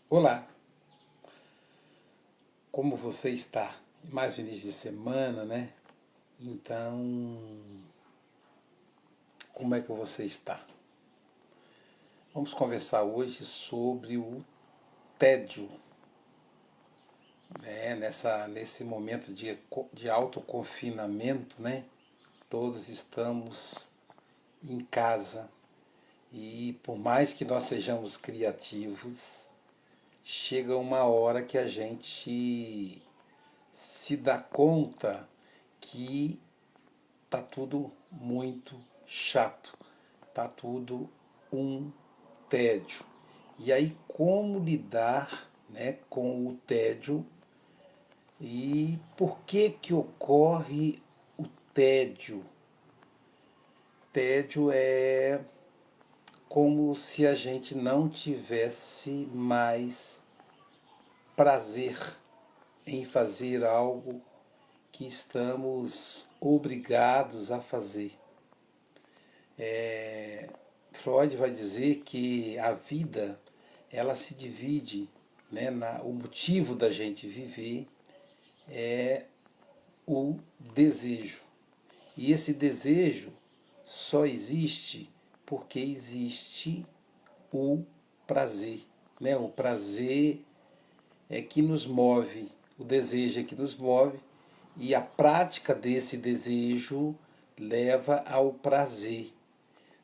Olá, como você está? Mais um início de semana, né? Então, como é que você está? Vamos conversar hoje sobre o tédio, né? Nesse momento de autoconfinamento, né? Todos estamos em casa e por mais que nós sejamos criativos, chega uma hora que a gente se dá conta que tá tudo muito chato, tá tudo um tédio. E aí como lidar, né, com o tédio e por que que ocorre o tédio? Tédio é como se a gente não tivesse mais prazer em fazer algo que estamos obrigados a fazer. Freud vai dizer que a vida ela se divide, né, o motivo da gente viver é o desejo. E esse desejo só existe porque existe o prazer. Né? O prazer é que nos move, o desejo é que nos move, e a prática desse desejo leva ao prazer.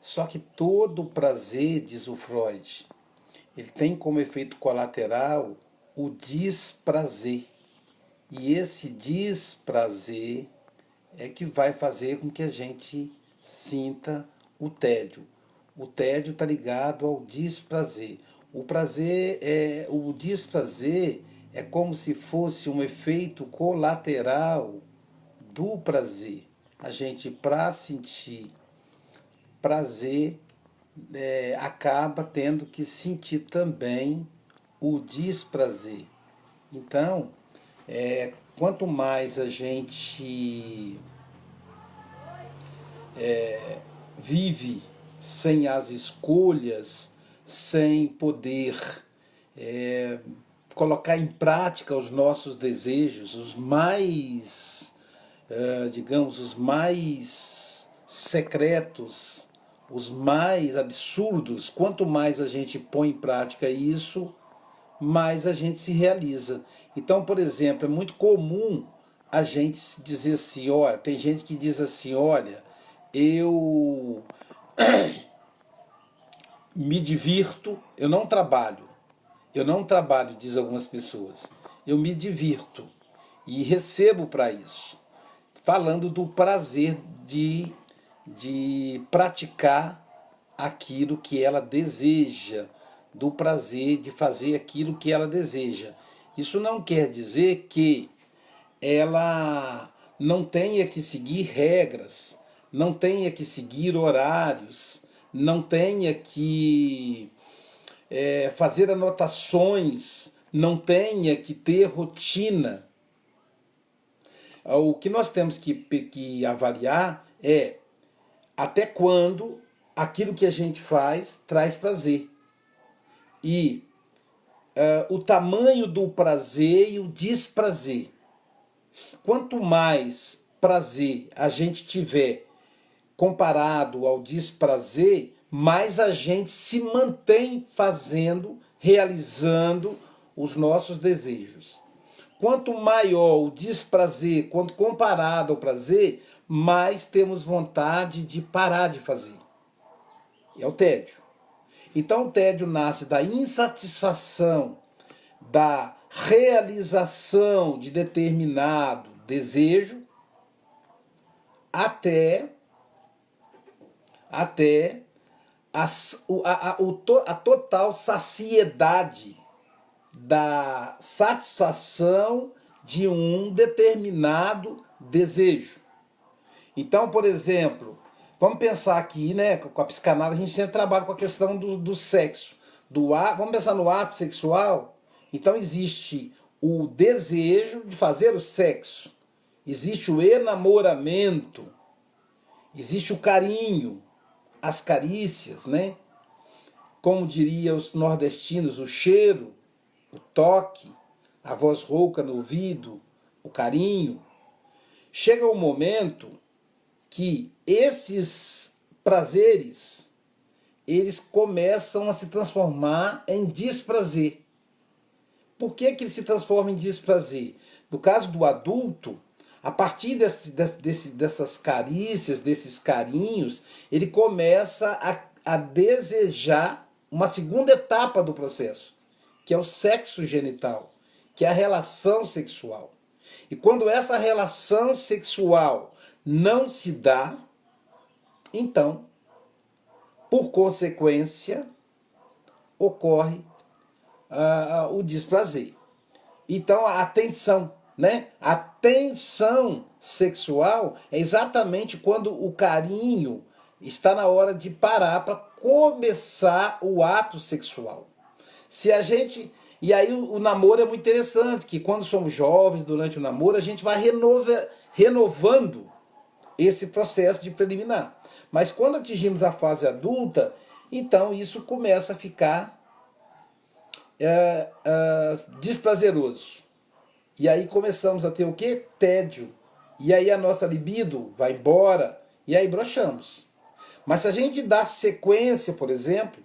Só que todo prazer, diz o Freud, ele tem como efeito colateral o desprazer. E esse desprazer é que vai fazer com que a gente sinta o tédio. O tédio está ligado ao desprazer. O desprazer é como se fosse um efeito colateral do prazer. A gente, para sentir prazer, acaba tendo que sentir também o desprazer. Então, quanto mais a gente vive sem as escolhas, sem poder colocar em prática os nossos desejos, os mais, digamos, os mais secretos, os mais absurdos, quanto mais a gente põe em prática isso, mais a gente se realiza. Então, por exemplo, é muito comum a gente dizer assim, olha, tem gente que diz assim, olha, eu me divirto, eu não trabalho, diz algumas pessoas, eu me divirto e recebo para isso. Falando do prazer de praticar aquilo que ela deseja, do prazer de fazer aquilo que ela deseja. Isso não quer dizer que ela não tenha que seguir regras, não tenha que seguir horários, não tenha que fazer anotações, não tenha que ter rotina. O que nós temos que avaliar é até quando aquilo que a gente faz traz prazer. E o tamanho do prazer e o desprazer. Quanto mais prazer a gente tiver comparado ao desprazer, mais a gente se mantém fazendo, realizando os nossos desejos. Quanto maior o desprazer, quando comparado ao prazer, mais temos vontade de parar de fazer. É o tédio. Então o tédio nasce da insatisfação, da realização de determinado desejo, até a total saciedade da satisfação de um determinado desejo. Então, por exemplo, vamos pensar aqui, né, com a psicanálise a gente sempre trabalha com a questão do sexo. Vamos pensar no ato sexual? Então existe o desejo de fazer o sexo, existe o enamoramento, existe o carinho, as carícias, né? Como diriam os nordestinos, o cheiro. o toque, a voz rouca no ouvido, o carinho. Chega um momento que esses prazeres, eles começam a se transformar em desprazer. Por que que ele se transforma em desprazer? No caso do adulto, a partir dessas carícias, desses carinhos, ele começa a desejar uma segunda etapa do processo, que é o sexo genital, que é a relação sexual. E quando essa relação sexual não se dá, então, por consequência, ocorre o desprazer. Então, a tensão, né? A tensão sexual é exatamente quando o carinho está na hora de parar para começar o ato sexual. Se a gente... E aí o namoro é muito interessante, que quando somos jovens, durante o namoro, a gente vai renovando esse processo de preliminar. Mas quando atingimos a fase adulta, então isso começa a ficar desprazeroso. E aí começamos a ter o quê? Tédio. E aí a nossa libido vai embora e aí broxamos. Mas se a gente dá sequência, por exemplo,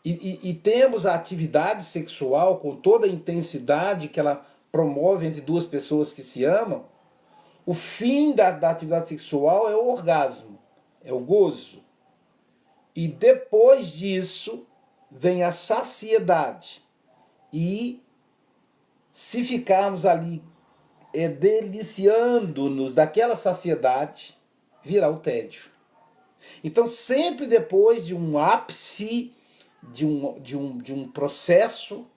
e temos a atividade sexual com toda a intensidade que ela promove entre duas pessoas que se amam, o fim da atividade sexual é o orgasmo, é o gozo. E depois disso vem a saciedade. E se ficarmos ali deliciando-nos daquela saciedade, virá o tédio. Então sempre depois de um ápice, de um processo,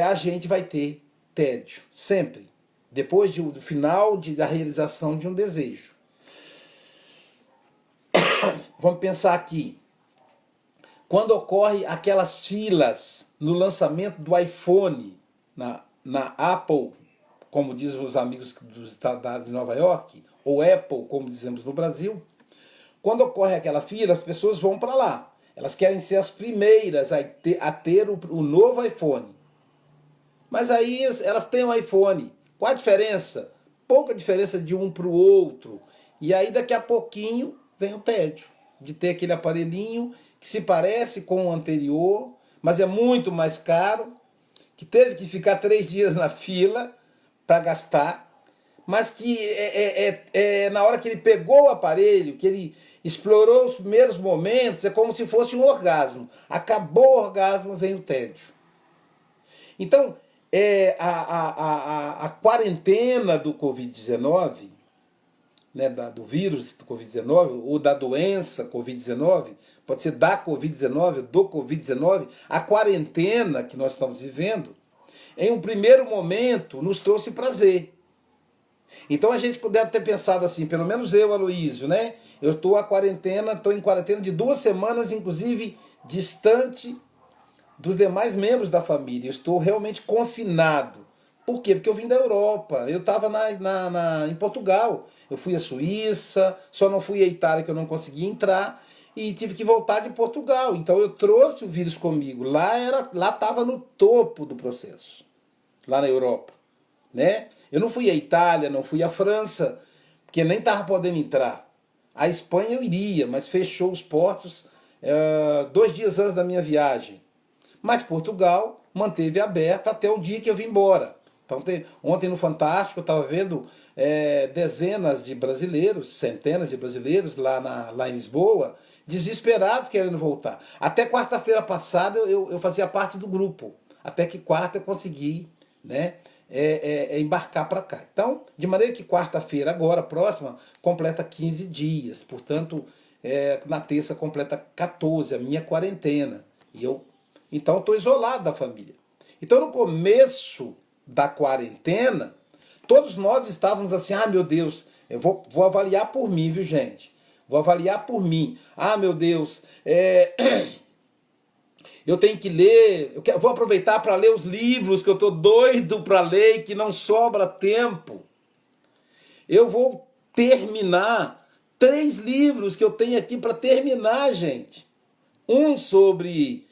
a gente vai ter tédio, sempre. Depois do final da realização de um desejo. Vamos pensar aqui. Quando ocorre aquelas filas no lançamento do iPhone, na Apple, como dizem os amigos dos Estados de Nova York, ou Apple, como dizemos no Brasil, quando ocorre aquela fila, as pessoas vão para lá. Elas querem ser as primeiras a ter o novo iPhone. Mas aí elas têm um iPhone. Qual a diferença? Pouca diferença de um para o outro. E aí daqui a pouquinho vem o tédio de ter aquele aparelhinho que se parece com o anterior, mas é muito mais caro, que teve que ficar 3 dias na fila para gastar, mas que na hora que ele pegou o aparelho, que ele explorou os primeiros momentos, é como se fosse um orgasmo. Acabou o orgasmo, vem o tédio. Então, a quarentena do Covid-19, né, do vírus do Covid-19, ou da doença Covid-19, pode ser da Covid-19, do Covid-19, a quarentena que nós estamos vivendo, em um primeiro momento, nos trouxe prazer. Então a gente deve ter pensado assim, pelo menos eu, Aloísio, né? Eu estou em quarentena de 2 semanas, inclusive distante dos demais membros da família. Eu estou realmente confinado. Por quê? Porque eu vim da Europa. Eu estava em Portugal. Eu fui à Suíça, só não fui à Itália que eu não consegui entrar e tive que voltar de Portugal. Então eu trouxe o vírus comigo. Lá estava no topo do processo, lá na Europa, né? Eu não fui à Itália, não fui à França, porque nem estava podendo entrar. A Espanha eu iria, mas fechou os portos 2 dias antes da minha viagem. Mas Portugal manteve aberto até o dia que eu vim embora. Então, ontem no Fantástico eu estava vendo dezenas de brasileiros, centenas de brasileiros lá em Lisboa, desesperados querendo voltar. Até quarta-feira passada eu fazia parte do grupo. Até que quarta eu consegui, né, embarcar para cá. Então, de maneira que quarta-feira agora, próxima, completa 15 dias. Portanto, na terça completa 14, a minha quarentena. Então, estou isolado da família. Então, no começo da quarentena, todos nós estávamos assim, meu Deus, eu vou avaliar por mim, viu, gente? Vou avaliar por mim. Meu Deus, eu tenho que ler, vou aproveitar para ler os livros que eu estou doido para ler e que não sobra tempo. Eu vou terminar 3 livros que eu tenho aqui para terminar, gente. Um sobre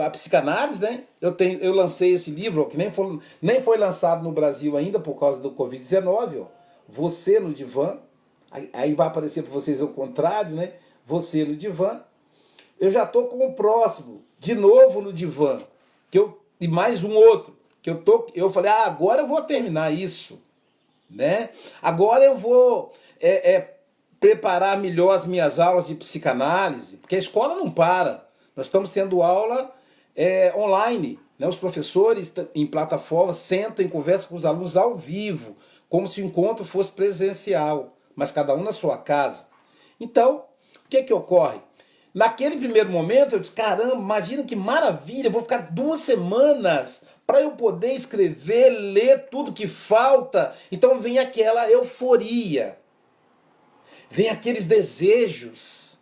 a psicanálise, né? Eu lancei esse livro, que nem foi lançado no Brasil ainda por causa do Covid-19, ó. Você no Divã. Aí vai aparecer para vocês o contrário, né? Você no Divã. Eu já estou com o próximo, de novo no Divã. E mais um outro. Eu falei, agora eu vou terminar isso, né? Agora eu vou preparar melhor as minhas aulas de psicanálise, porque a escola não para. Nós estamos tendo aula online, né? Os professores em plataforma sentam e conversam com os alunos ao vivo, como se o encontro fosse presencial, mas cada um na sua casa. Então, o que ocorre? Naquele primeiro momento eu disse, caramba, imagina que maravilha, eu vou ficar 2 semanas para eu poder escrever, ler tudo que falta. Então vem aquela euforia, vem aqueles desejos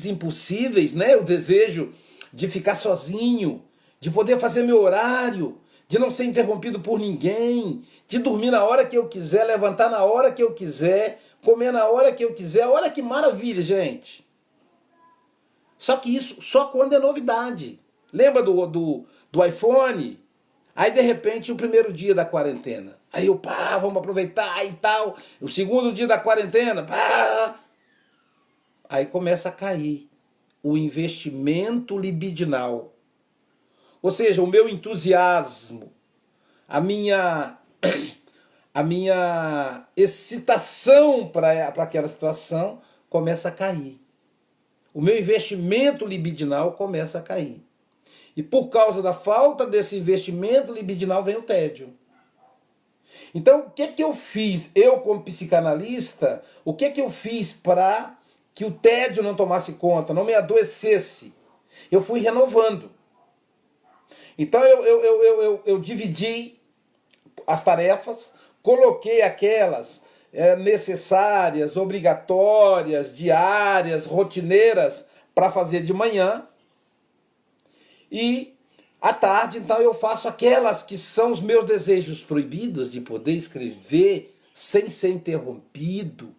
impossíveis, né? O desejo de ficar sozinho, de poder fazer meu horário, de não ser interrompido por ninguém, de dormir na hora que eu quiser, levantar na hora que eu quiser, comer na hora que eu quiser. Olha que maravilha, gente. Só que isso só quando é novidade. Lembra do iPhone? Aí, de repente, o primeiro dia da quarentena. Aí eu, vamos aproveitar e tal. O segundo dia da quarentena, Aí começa a cair o investimento libidinal. Ou seja, o meu entusiasmo, a minha excitação para aquela situação começa a cair. O meu investimento libidinal começa a cair. E por causa da falta desse investimento libidinal vem o tédio. Então, o que eu fiz? Eu, como psicanalista, o que eu fiz para que o tédio não tomasse conta, não me adoecesse? Eu fui renovando. Então, eu dividi as tarefas, coloquei aquelas necessárias, obrigatórias, diárias, rotineiras para fazer de manhã. E à tarde, então, eu faço aquelas que são os meus desejos proibidos, de poder escrever sem ser interrompido,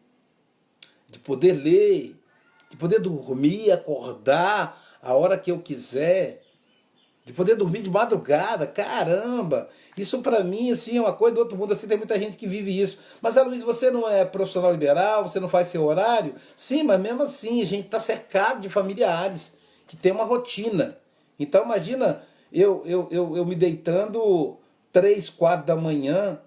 de poder ler, de poder dormir, acordar a hora que eu quiser, de poder dormir de madrugada. Caramba, isso para mim assim, é uma coisa do outro mundo. Assim, tem muita gente que vive isso. Mas, Luiz, você não é profissional liberal, você não faz seu horário? Sim, mas mesmo assim, a gente está cercado de familiares que tem uma rotina. Então, imagina eu me deitando 3, 4 da manhã,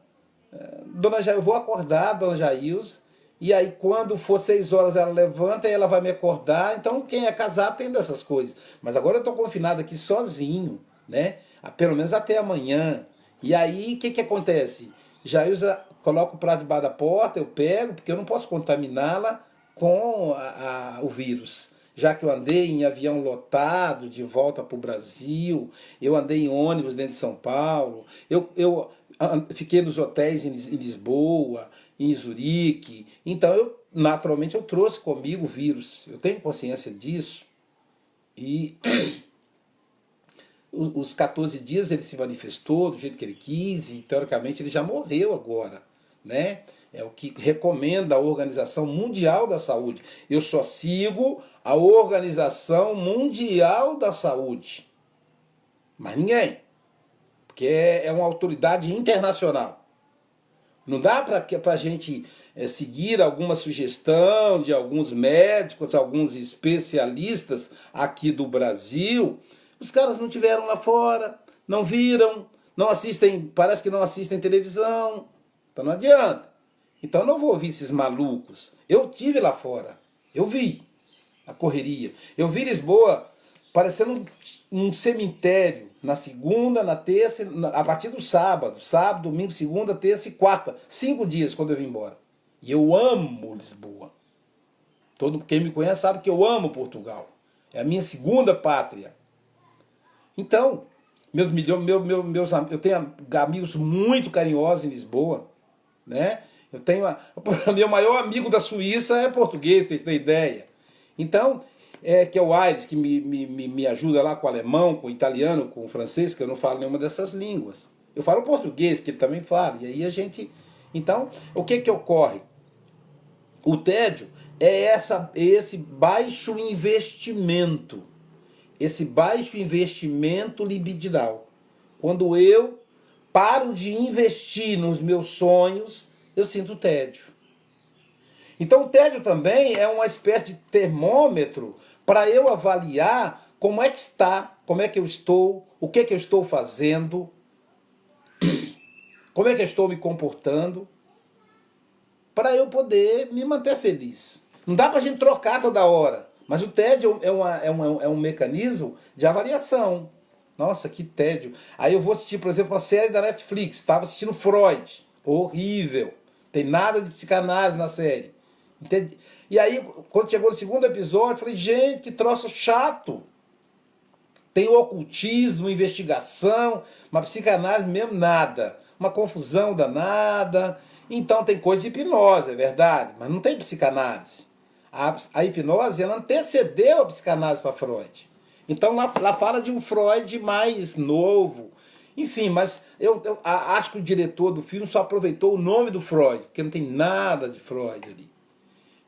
eu vou acordar, dona Jailza, e aí quando for 6 horas ela levanta e ela vai me acordar. Então quem é casado tem dessas coisas. Mas agora eu estou confinado aqui sozinho, né? Pelo menos até amanhã. E aí o que acontece? Jailza coloca o prato debaixo da porta, eu pego, porque eu não posso contaminá-la com o vírus. Já que eu andei em avião lotado de volta para o Brasil, eu andei em ônibus dentro de São Paulo, eu fiquei nos hotéis em Lisboa, em Zurique. Então, naturalmente, eu trouxe comigo o vírus. Eu tenho consciência disso. E os 14 dias ele se manifestou do jeito que ele quis, e teoricamente ele já morreu agora, né? É o que recomenda a Organização Mundial da Saúde. Eu só sigo a Organização Mundial da Saúde. Mas ninguém. Porque é uma autoridade internacional. Não dá para a gente seguir alguma sugestão de alguns médicos, alguns especialistas aqui do Brasil. Os caras não tiveram lá fora, não viram, não assistem, parece que não assistem televisão. Então não adianta. Então eu não vou ouvir esses malucos. Eu tive lá fora, eu vi a correria. Eu vi Lisboa parecendo um cemitério, na segunda, na terça, a partir do sábado, domingo, segunda, terça e quarta. 5 dias quando eu vim embora. E eu amo Lisboa. Quem me conhece sabe que eu amo Portugal. É a minha segunda pátria. Então, eu tenho amigos muito carinhosos em Lisboa, né? Eu tenho meu maior amigo da Suíça é português, vocês têm ideia. Então, que é o Aires, que me ajuda lá com o alemão, com o italiano, com o francês, que eu não falo nenhuma dessas línguas. Eu falo português, que ele também fala. E aí a gente... Então, o que ocorre? O tédio é esse baixo investimento. esse baixo investimento libidinal. Quando eu paro de investir nos meus sonhos, eu sinto tédio. Então o tédio também é uma espécie de termômetro para eu avaliar como é que está, como é que eu estou, o que é que eu estou fazendo, como é que eu estou me comportando, para eu poder me manter feliz. Não dá para a gente trocar toda hora, mas o tédio é um mecanismo de avaliação. Nossa, que tédio. Aí eu vou assistir, por exemplo, uma série da Netflix, estava assistindo Freud, horrível, tem nada de psicanálise na série. Entende? E aí, quando chegou no segundo episódio, eu falei, gente, que troço chato. Tem o ocultismo, investigação, mas psicanálise mesmo nada. Uma confusão danada. Então tem coisa de hipnose, é verdade, mas não tem psicanálise. A hipnose, ela antecedeu a psicanálise para Freud. Então lá fala de um Freud mais novo. Enfim, mas eu acho que o diretor do filme só aproveitou o nome do Freud, porque não tem nada de Freud ali.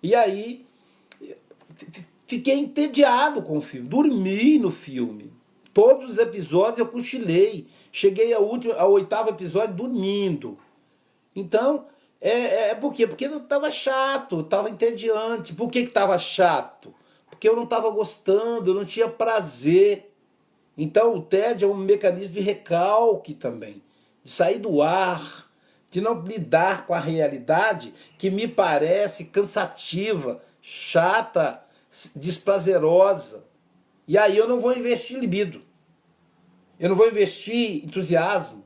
E aí, fiquei entediado com o filme, dormi no filme. Todos os episódios eu cochilei. Cheguei ao oitavo episódio dormindo. Então, por quê? Porque eu estava chato, estava entediante. Por que estava chato? Porque eu não estava gostando, eu não tinha prazer. Então o tédio é um mecanismo de recalque também, de sair do ar, de não lidar com a realidade que me parece cansativa, chata, desprazerosa. E aí eu não vou investir libido. Eu não vou investir entusiasmo.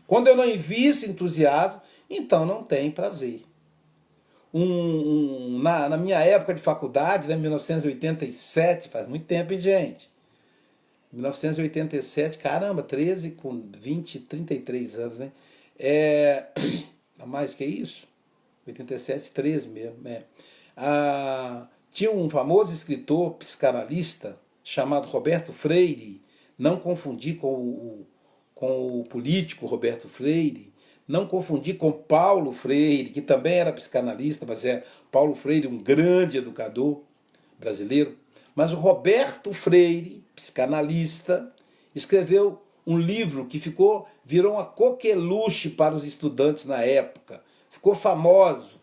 Quando eu não invisto entusiasmo, então não tem prazer. Na minha época de faculdade, né, 1987, faz muito tempo, hein, gente? 1987, caramba, 13 com 20, 33 anos, né? A mais que isso? 87, 13 mesmo. Tinha um famoso escritor psicanalista chamado Roberto Freire, não confundir com o político Roberto Freire, não confundir com Paulo Freire, que também era psicanalista, mas Paulo Freire, um grande educador brasileiro. Mas o Roberto Freire, psicanalista, escreveu um livro que virou uma coqueluche para os estudantes na época. Ficou famoso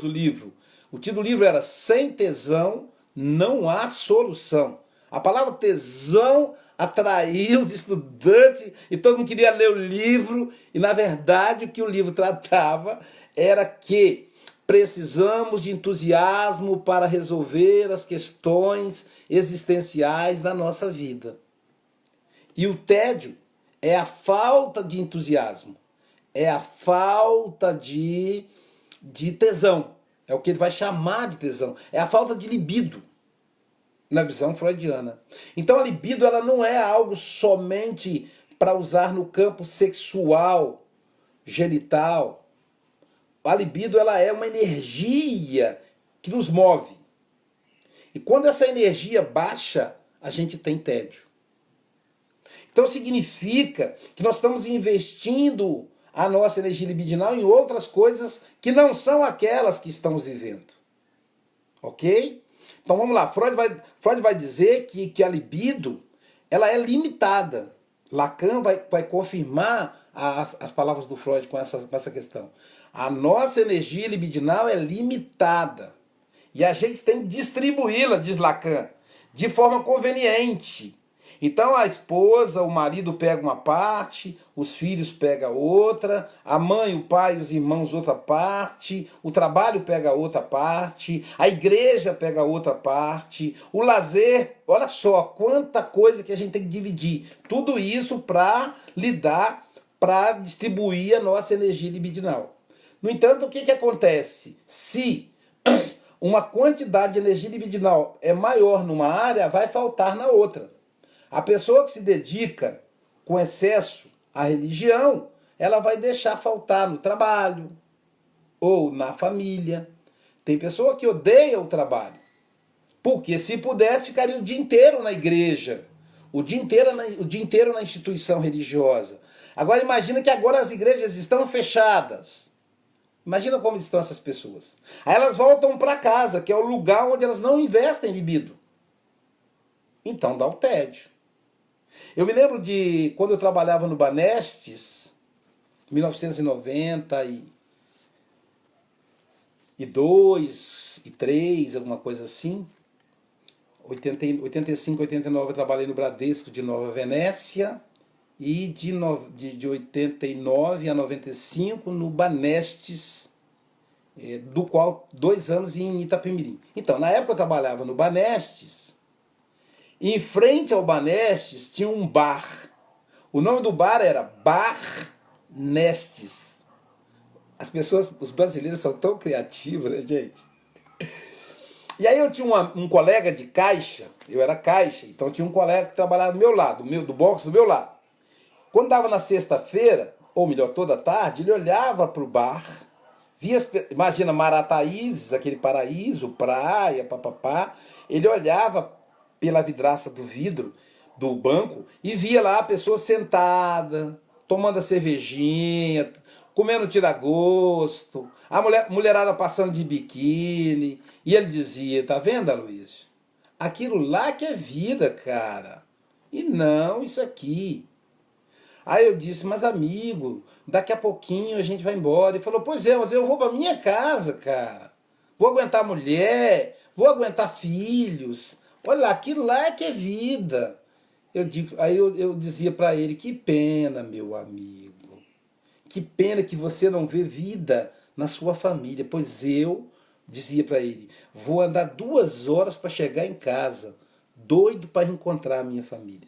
o livro. O título do livro era Sem Tesão Não Há Solução. A palavra tesão atraiu os estudantes e todo mundo queria ler o livro. E, na verdade, o que o livro tratava era que precisamos de entusiasmo para resolver as questões existenciais da nossa vida. E o tédio é a falta de entusiasmo, é a falta de tesão. É o que ele vai chamar de tesão. É a falta de libido, na visão freudiana. Então a libido ela não é algo somente para usar no campo sexual, genital. A libido ela é uma energia que nos move. E quando essa energia baixa, a gente tem tédio. Então significa que nós estamos investindo a nossa energia libidinal em outras coisas que não são aquelas que estamos vivendo. Ok? Então vamos lá, Freud vai dizer que a libido ela é limitada. Lacan vai confirmar as palavras do Freud com essa questão. A nossa energia libidinal é limitada. E a gente tem que distribuí-la, diz Lacan, de forma conveniente. Então a esposa, o marido pega uma parte, os filhos pegam outra, a mãe, o pai e os irmãos outra parte, o trabalho pega outra parte, a igreja pega outra parte, o lazer, olha só, quanta coisa que a gente tem que dividir. Tudo isso para lidar, para distribuir a nossa energia libidinal. No entanto, o que acontece? Se uma quantidade de energia libidinal é maior numa área, vai faltar na outra. A pessoa que se dedica com excesso à religião, ela vai deixar faltar no trabalho ou na família. Tem pessoa que odeia o trabalho, porque se pudesse ficaria o dia inteiro na igreja, o dia inteiro na instituição religiosa. Agora imagina que agora as igrejas estão fechadas. Imagina como estão essas pessoas. Aí elas voltam para casa, que é o lugar onde elas não investem libido. Então dá o tédio. Eu me lembro de quando eu trabalhava no Banestes, 1992 e 3, alguma coisa assim. 85, 89 eu trabalhei no Bradesco de Nova Venécia e de 89 a 95 no Banestes, do qual 2 anos em Itapemirim. Então, na época eu trabalhava no Banestes, e em frente ao Banestes tinha um bar. O nome do bar era Bar Nestes. As pessoas, os brasileiros são tão criativos, né, gente? E aí eu tinha um colega de caixa, eu era caixa, então tinha um colega que trabalhava do meu lado, do box do meu lado. Quando dava na sexta-feira, ou melhor, toda tarde, ele olhava para o bar, via, imagina Marataízes, aquele paraíso, praia, papapá, ele olhava pela vidraça do vidro do banco e via lá a pessoa sentada, tomando a cervejinha, comendo tira-gosto, a mulherada passando de biquíni, e ele dizia, tá vendo, Aloysio? Aquilo lá que é vida, cara, e não isso aqui. Aí eu disse, mas amigo, daqui a pouquinho a gente vai embora. Ele falou, pois é, mas eu vou pra minha casa, cara. Vou aguentar mulher, vou aguentar filhos. Olha lá, aquilo lá é que é vida. Aí eu dizia pra ele, que pena, meu amigo. Que pena que você não vê vida na sua família. Pois eu, dizia pra ele, vou andar 2 horas para chegar em casa. Doido para encontrar a minha família.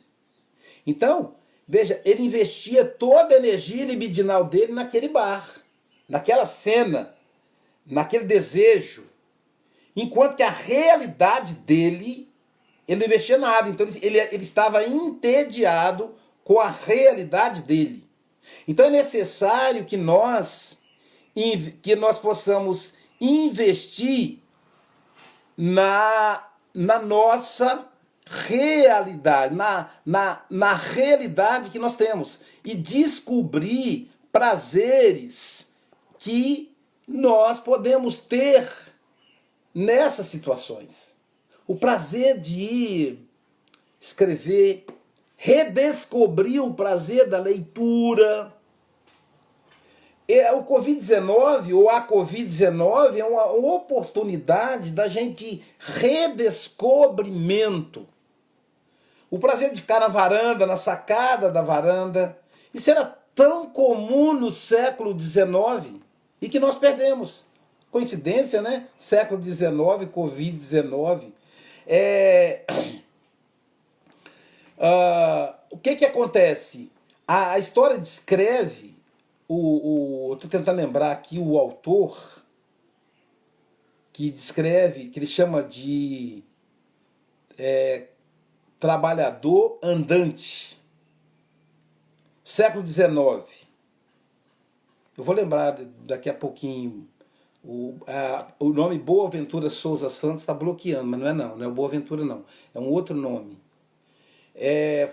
Então, veja, ele investia toda a energia libidinal dele naquele bar, naquela cena, naquele desejo. Enquanto que a realidade dele, ele não investia nada. Então ele estava entediado com a realidade dele. Então é necessário que nós possamos investir na nossa realidade, na realidade que nós temos e descobrir prazeres que nós podemos ter nessas situações. O prazer de escrever, redescobrir o prazer da leitura. O Covid-19 ou a Covid-19 é uma oportunidade da gente redescobrimento. O prazer de ficar na varanda, na sacada da varanda. Isso era tão comum no século XIX e que nós perdemos. Coincidência, né? Século XIX, Covid-19. O que acontece? A história descreve, estou tentando lembrar aqui o autor que descreve, que ele chama de trabalhador andante. Século XIX. Eu vou lembrar daqui a pouquinho. O nome Boaventura Souza Santos está bloqueando, mas não é o Boaventura não. É um outro nome.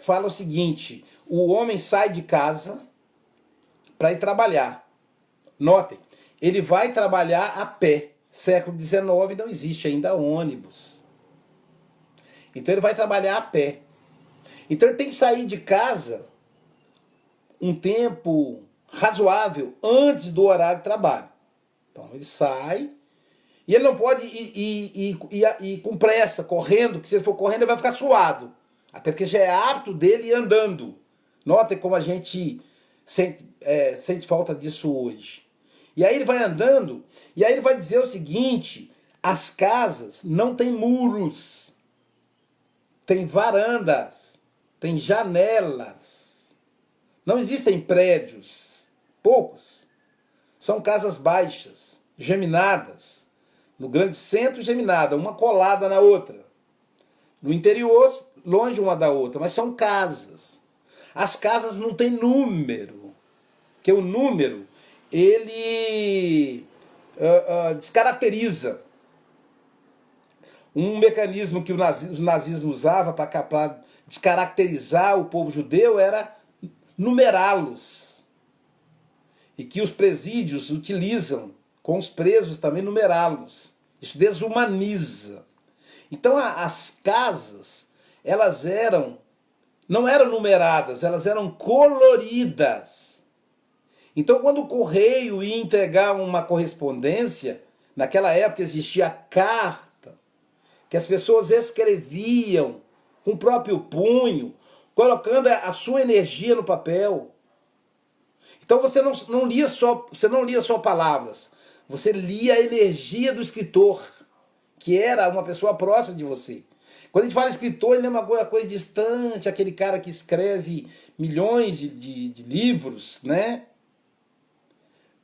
Fala o seguinte, o homem sai de casa para ir trabalhar. Notem, ele vai trabalhar a pé. Século XIX não existe ainda ônibus. Então ele vai trabalhar a pé. Então ele tem que sair de casa um tempo razoável antes do horário de trabalho. Então ele sai e ele não pode ir com pressa, correndo, porque se ele for correndo ele vai ficar suado. Até porque já é hábito dele ir andando. Notem como a gente sente falta disso hoje. E aí ele vai andando, e aí ele vai dizer o seguinte, as casas não têm muros, tem varandas, tem janelas. Não existem prédios, poucos. São casas baixas, geminadas. No grande centro, geminada, uma colada na outra. No interior, longe uma da outra, mas são casas. As casas não têm número, porque o número, ele descaracteriza. Um mecanismo que o nazismo usava para descaracterizar o povo judeu era numerá-los. E que os presídios utilizam com os presos também numerá-los. Isso desumaniza. Então as casas, elas não eram numeradas, elas eram coloridas. Então, quando o correio ia entregar uma correspondência, naquela época existia a carta, que as pessoas escreviam com o próprio punho, colocando a sua energia no papel. Então você não lia só palavras, você lia a energia do escritor, que era uma pessoa próxima de você. Quando a gente fala escritor, é uma coisa distante, aquele cara que escreve milhões de livros, né?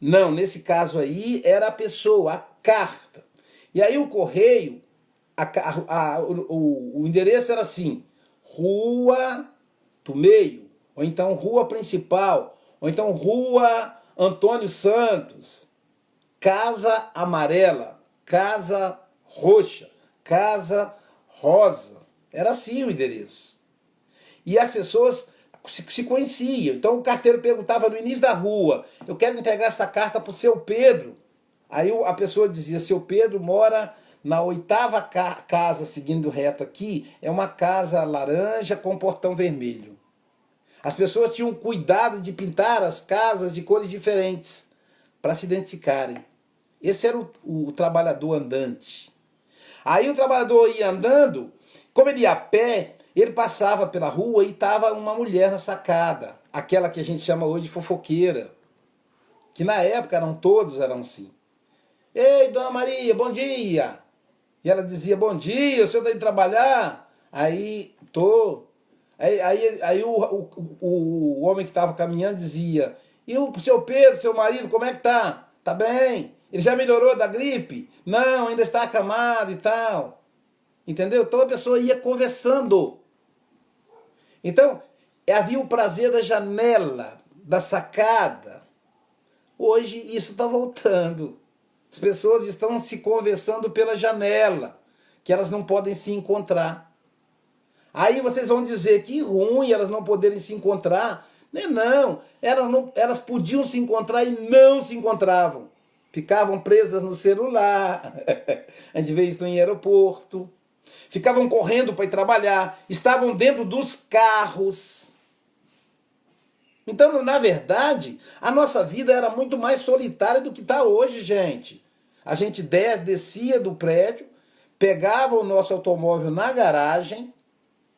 Não, nesse caso aí era a pessoa, a carta. E aí o correio, o endereço era assim, Rua do Meio, ou então Rua Principal, ou então Rua Antônio Santos, Casa Amarela, Casa Roxa, Casa Rosa. Era assim o endereço. E as pessoas se conheciam. Então o carteiro perguntava no início da rua, eu quero entregar essa carta para o seu Pedro. Aí a pessoa dizia, seu Pedro mora na 8ª casa, seguindo reto aqui, é uma casa laranja com portão vermelho. As pessoas tinham cuidado de pintar as casas de cores diferentes, para se identificarem. Esse era o trabalhador andante. Aí o trabalhador ia andando, como ele ia a pé, ele passava pela rua e estava uma mulher na sacada, aquela que a gente chama hoje de fofoqueira, que na época eram assim. Ei, dona Maria, bom dia! E ela dizia, bom dia, o senhor está indo trabalhar? Aí, tô. Aí o homem que estava caminhando dizia, e o seu Pedro, seu marido, como é que tá? Tá bem? Ele já melhorou da gripe? Não, ainda está acamado e tal. Entendeu? Então a pessoa ia conversando. Então, havia o prazer da janela, da sacada. Hoje isso está voltando. As pessoas estão se conversando pela janela, que elas não podem se encontrar. Aí vocês vão dizer que ruim elas não poderem se encontrar. Não, elas podiam se encontrar e não se encontravam. Ficavam presas no celular, a gente vê isso em aeroporto. Ficavam correndo para ir trabalhar, estavam dentro dos carros. Então, na verdade, a nossa vida era muito mais solitária do que está hoje, gente. A gente descia do prédio, pegava o nosso automóvel na garagem,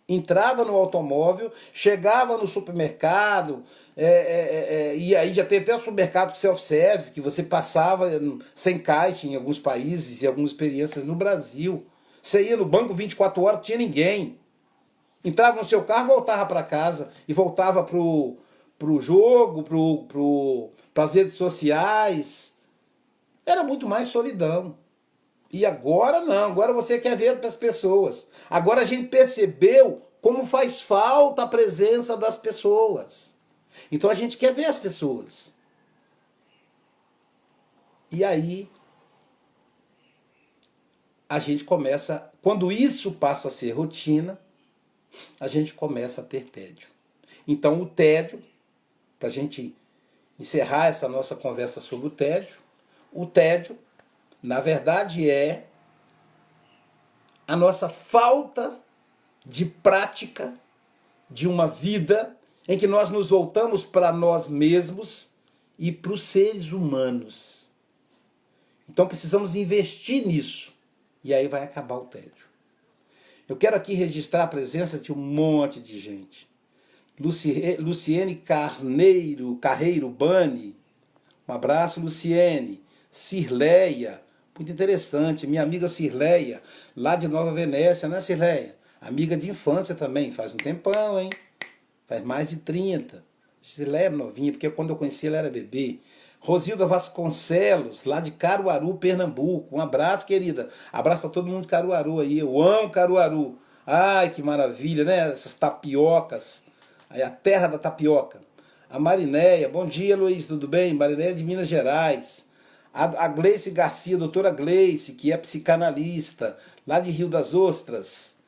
entrava no automóvel, chegava no supermercado, e aí já tem até o supermercado self-service, que você passava sem caixa em alguns países e algumas experiências no Brasil. Você ia no banco 24 horas, não tinha ninguém. Entrava no seu carro, voltava para casa e voltava pro jogo, para as redes sociais. Era muito mais solidão. E agora não, agora você quer ver as pessoas. Agora a gente percebeu como faz falta a presença das pessoas. Então a gente quer ver as pessoas. E aí a gente começa, quando isso passa a ser rotina, a gente começa a ter tédio. Então o tédio, para a gente encerrar essa nossa conversa sobre o tédio, na verdade, é a nossa falta de prática de uma vida em que nós nos voltamos para nós mesmos e para os seres humanos. Então precisamos investir nisso. E aí vai acabar o tédio. Eu quero aqui registrar a presença de um monte de gente. Luciene Carreiro Bani. Um abraço, Luciene. Cirleia. Muito interessante. Minha amiga Cirleia, lá de Nova Venécia, né, Cirleia? Amiga de infância também. Faz um tempão, hein? Faz mais de 30. Cirleia é novinha, porque quando eu conheci ela era bebê. Rosilda Vasconcelos, lá de Caruaru, Pernambuco. Um abraço, querida. Abraço para todo mundo de Caruaru aí. Eu amo Caruaru. Ai, que maravilha, né? Essas tapiocas. Aí a terra da tapioca. A Marinéia. Bom dia, Luiz. Tudo bem? Marinéia de Minas Gerais. A Gleice Garcia, doutora Gleice, que é psicanalista, lá de Rio das Ostras.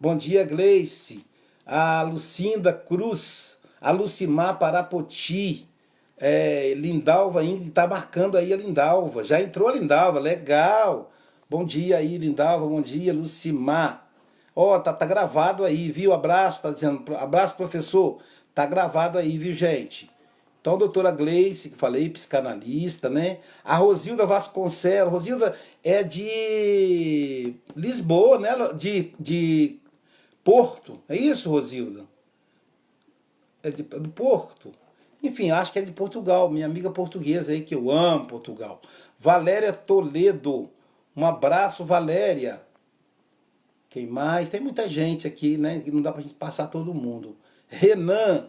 Bom dia, Gleice. A Lucinda Cruz. A Lucimar Parapoti. Lindalva ainda está marcando aí a Lindalva. Já entrou a Lindalva, legal. Bom dia aí, Lindalva. Bom dia, Lucimar. Ó, tá gravado aí, viu? Abraço, tá dizendo, abraço, professor. Tá gravado aí, viu, gente? Então, doutora Gleice, que falei, psicanalista, né? A Rosilda Vasconcelos. Rosilda é de Lisboa, né? De Porto. É isso, Rosilda? É do Porto? Enfim, acho que é de Portugal. Minha amiga portuguesa aí, que eu amo Portugal. Valéria Toledo. Um abraço, Valéria. Quem mais? Tem muita gente aqui, né? Que não dá pra gente passar todo mundo. Renan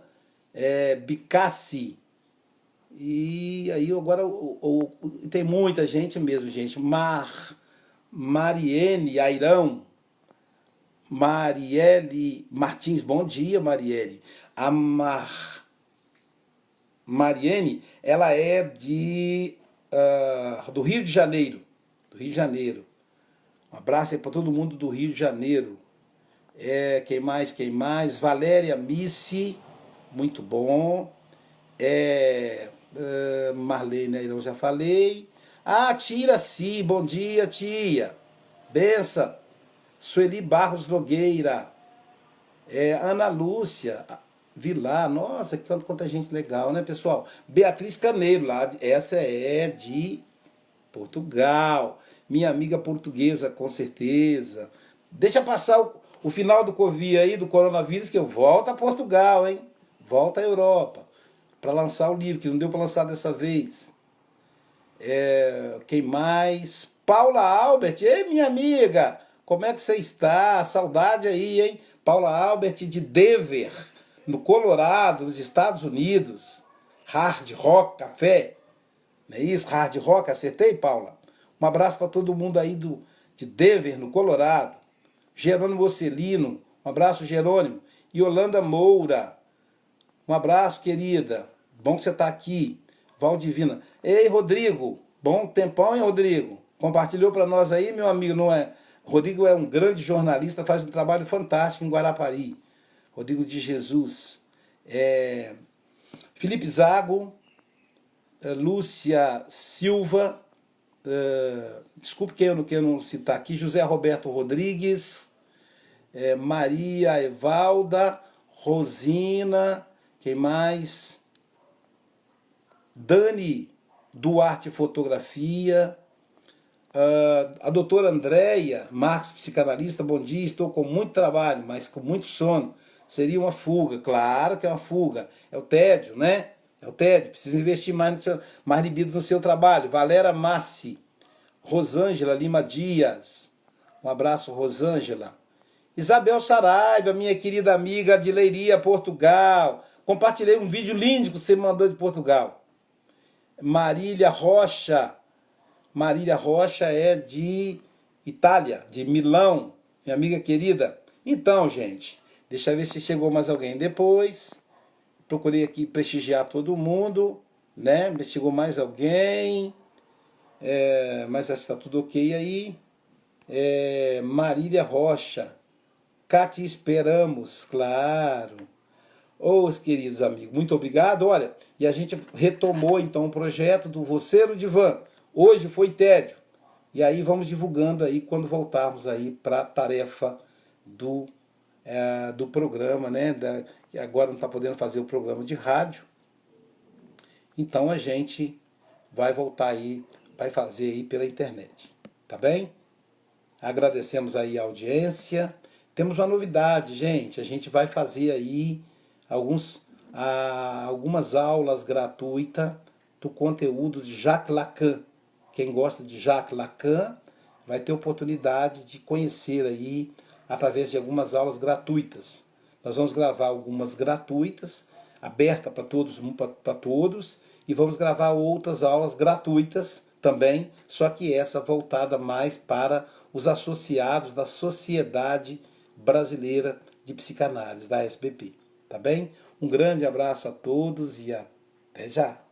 Bicassi. E aí agora tem muita gente mesmo, gente. Mariene Airão. Marielle Martins, bom dia, Marielle. A Mariene, ela é do Rio de Janeiro. Do Rio de Janeiro. Um abraço aí para todo mundo do Rio de Janeiro. Quem mais? Quem mais? Valéria Missi, muito bom. Marlene, eu já falei. Ah, Tiraci, bom dia, tia. Benção. Sueli Barros Nogueira. Ana Lúcia Vilar. Nossa, quanta gente legal, né, pessoal? Beatriz Caneiro, essa é de Portugal. Minha amiga portuguesa, com certeza. Deixa passar o final do Covid aí, do coronavírus, que eu volto a Portugal, hein? Volto à Europa. Para lançar o livro, que não deu para lançar dessa vez. Quem mais? Paula Albert. Ei, minha amiga, como é que você está? Saudade aí, hein? Paula Albert de Denver, no Colorado, nos Estados Unidos. Hard Rock Café. Não é isso? Hard Rock, acertei, Paula? Um abraço para todo mundo aí de Denver, no Colorado. Jerônimo Ocelino, um abraço, Jerônimo. Yolanda Moura, um abraço, querida. Bom que você está aqui. Valdivina. Ei, Rodrigo, bom tempão, hein, Rodrigo? Compartilhou para nós aí, meu amigo, não é? Rodrigo é um grande jornalista, faz um trabalho fantástico em Guarapari. Rodrigo de Jesus. Felipe Zago, Lúcia Silva, desculpe quem eu não citar aqui, José Roberto Rodrigues, Maria Evalda, Rosina, quem mais? Dani Duarte Fotografia, a doutora Andréia Marques, psicanalista, bom dia, estou com muito trabalho, mas com muito sono. Seria uma fuga, claro que é uma fuga. É o tédio, né? É o tédio, precisa investir mais libido no seu trabalho. Valéria Massi, Rosângela Lima Dias, um abraço, Rosângela. Isabel Saraiva, minha querida amiga de Leiria, Portugal. Compartilhei um vídeo lindo que você mandou de Portugal. Marília Rocha. Marília Rocha é de Itália, de Milão, minha amiga querida. Então, gente, deixa eu ver se chegou mais alguém depois. Procurei aqui prestigiar todo mundo, né? Chegou mais alguém. Mas acho que está tudo ok aí. Marília Rocha. Cátia Esperamos, claro. Os queridos amigos, muito obrigado. Olha, e a gente retomou então o projeto do Você no Divã. Hoje foi tédio. E aí vamos divulgando aí quando voltarmos aí para a tarefa do programa, né? E agora não está podendo fazer o programa de rádio. Então a gente vai voltar aí, vai fazer aí pela internet. Tá bem? Agradecemos aí a audiência. Temos uma novidade, gente. A gente vai fazer aí algumas aulas gratuitas do conteúdo de Jacques Lacan. Quem gosta de Jacques Lacan vai ter oportunidade de conhecer aí através de algumas aulas gratuitas. Nós vamos gravar algumas gratuitas, aberta para todos, e vamos gravar outras aulas gratuitas também, só que essa voltada mais para os associados da Sociedade Brasileira de Psicanálise, da SBP. Tá bem? Um grande abraço a todos e até já!